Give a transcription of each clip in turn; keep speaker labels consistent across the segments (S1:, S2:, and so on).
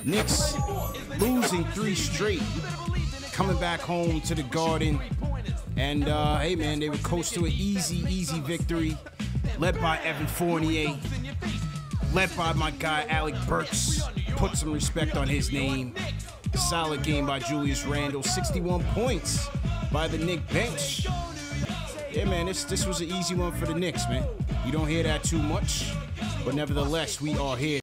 S1: Knicks losing 3 straight, coming back home to the Garden. And, hey, man, they were coast to an easy victory, led by Evan Fournier, led by my guy Alec Burks. Put some respect on his name. Solid game by Julius Randle, 61 points by the Knicks bench. Yeah, man, this was an easy one for the Knicks, man. You don't hear that too much, but nevertheless, we are here.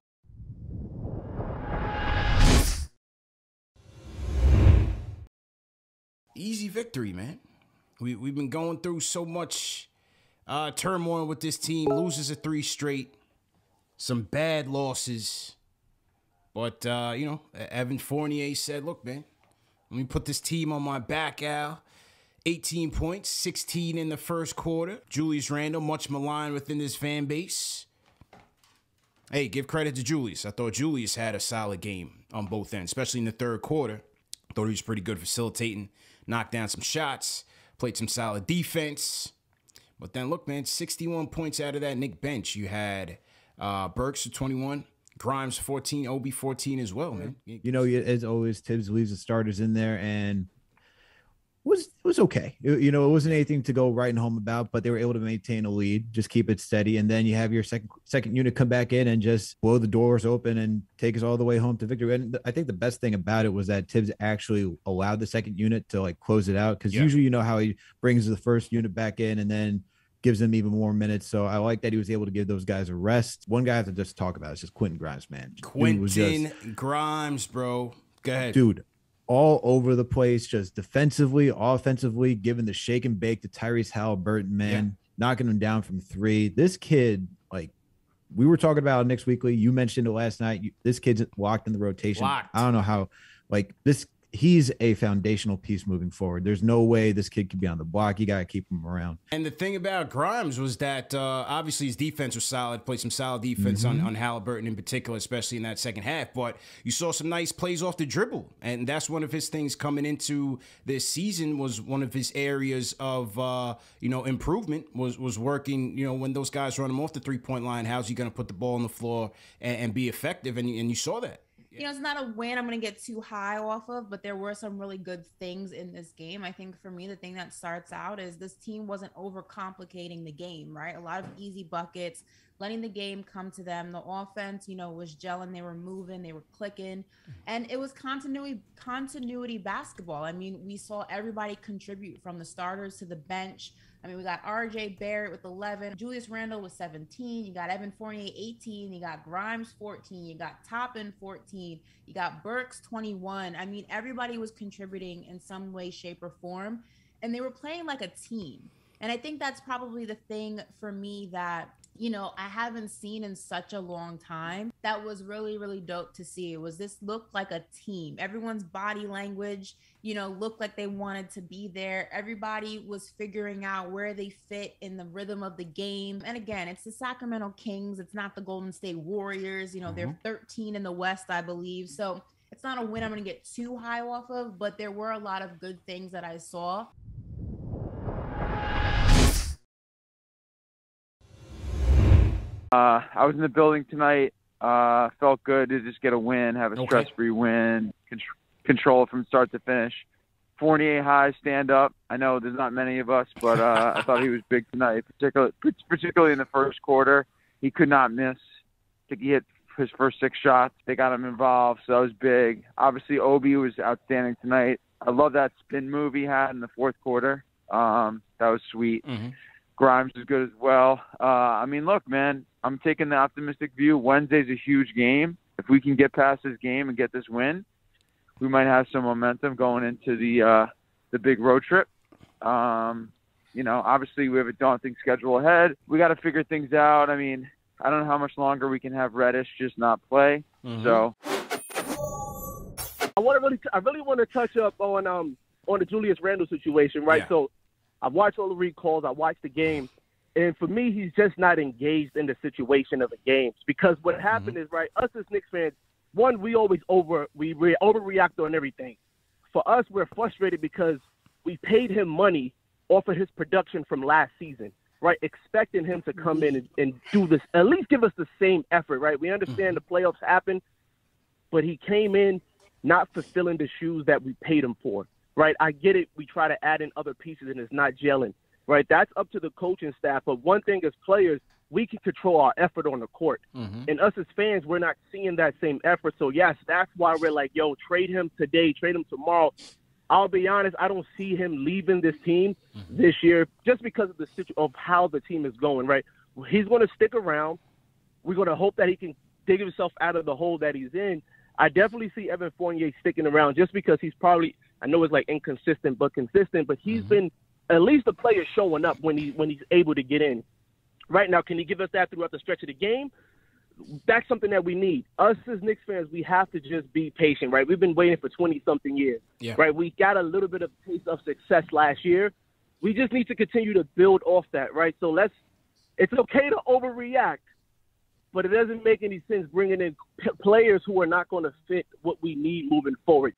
S1: Easy victory, man. We've been going through so much turmoil with this team. Loses a 3 straight. Some bad losses. But, you know, Evan Fournier said, look, man, let me put this team on my back, Al. 18 points, 16 in the first quarter. Julius Randle, much maligned within this fan base. Hey, give credit to Julius. I thought Julius had a solid game on both ends, especially in the third quarter. I thought he was pretty good facilitating, knocked down some shots, played some solid defense. But then, look, man, 61 points out of that Knicks bench. You had Burks with 21, Grimes 14, Obi 14 as well, man.
S2: You know, as always, Tibbs leaves the starters in there, and it was okay. You know, it wasn't anything to go writing home about, but they were able to maintain a lead, just keep it steady, and then you have your second unit come back in and just blow the doors open and take us all the way home to victory. And I think the best thing about it was that Tibbs actually allowed the second unit to like close it out, because usually you know how he brings the first unit back in and then gives them even more minutes. So I like that he was able to give those guys a rest. One guy I have to just talk about is just Quentin Grimes, man.
S1: Quentin Grimes, bro. Go ahead.
S2: Dude, all over the place, just defensively, offensively, giving the shake and bake to Tyrese Halliburton, man, knocking him down from 3. This kid, like, we were talking about Knicks Weekly. You mentioned it last night. This kid's locked in the rotation. I don't know how, like, he's a foundational piece moving forward. There's no way this kid could be on the block. You got to keep him around. And
S1: the thing about Grimes was that obviously his defense was solid, played some solid defense on Halliburton in particular, especially in that second half. But you saw some nice plays off the dribble. And that's one of his things coming into this season, was one of his areas of, you know, improvement was working, you know, when those guys run him off the three-point line, how's he going to put the ball on the floor and be effective? And you saw that.
S3: You know, it's not a win I'm going to get too high off of, but there were some really good things in this game. I think for me, the thing that starts out is this team wasn't overcomplicating the game, right? A lot of easy buckets, letting the game come to them. The offense, you know, was gelling. They were moving. They were clicking. And it was continuity basketball. I mean, we saw everybody contribute, from the starters to the bench. I mean, we got RJ Barrett with 11, Julius Randle with 17, you got Evan Fournier 18, you got Grimes 14, you got Toppin 14, you got Burks 21. I mean, everybody was contributing in some way, shape, or form, and they were playing like a team. And I think that's probably the thing for me that, you know, I haven't seen in such a long time. That was really, really dope to see. It was, this looked like a team. Everyone's body language, you know, looked like they wanted to be there. Everybody was figuring out where they fit in the rhythm of the game. And again, it's the Sacramento Kings. It's not the Golden State Warriors. You know, they're 13 in the West, I believe. So it's not a win I'm going to get too high off of, but there were a lot of good things that I saw.
S4: I was in the building tonight. Felt good to just get a win, have a stress-free win, control from start to finish. Fournier high, stand up. I know there's not many of us, but I thought he was big tonight, particularly in the first quarter. He could not miss. I think he hit his first 6 shots. They got him involved, so that was big. Obviously, Obi was outstanding tonight. I love that spin move he had in the fourth quarter. That was sweet. Grimes is good as well. I mean, look, man, I'm taking the optimistic view. Wednesday's a huge game. If we can get past this game and get this win, we might have some momentum going into the big road trip. You know, obviously we have a daunting schedule ahead. We got to figure things out. I mean, I don't know how much longer we can have Reddish just not play. So
S5: I really want to touch up on the Julius Randle situation, right?
S1: Yeah.
S5: So I've watched all the recalls. I watched the game. And for me, he's just not engaged in the situation of the games, because what happened is, right, us as Knicks fans, one, we always overreact on everything. For us, we're frustrated because we paid him money off of his production from last season, right, expecting him to come in and do this, at least give us the same effort, right? We understand the playoffs happen, but he came in not fulfilling the shoes that we paid him for, right? I get it. We try to add in other pieces, and it's not gelling, right? That's up to the coaching staff. But one thing as players, we can control our effort on the court. And us as fans, we're not seeing that same effort. So, yes, that's why we're like, yo, trade him today, trade him tomorrow. I'll be honest, I don't see him leaving this team this year just because of of how the team is going, right? He's going to stick around. We're going to hope that he can dig himself out of the hole that he's in. I definitely see Evan Fournier sticking around just because he's probably, I know it's like inconsistent, but consistent, but he's been at least the player showing up when he's able to get in. Right now, can he give us that throughout the stretch of the game? That's something that we need. Us as Knicks fans, we have to just be patient, right? We've been waiting for 20-something years, right? We got a little bit of taste of success last year. We just need to continue to build off that, right? So it's okay to overreact, but it doesn't make any sense bringing in players who are not going to fit what we need moving forward.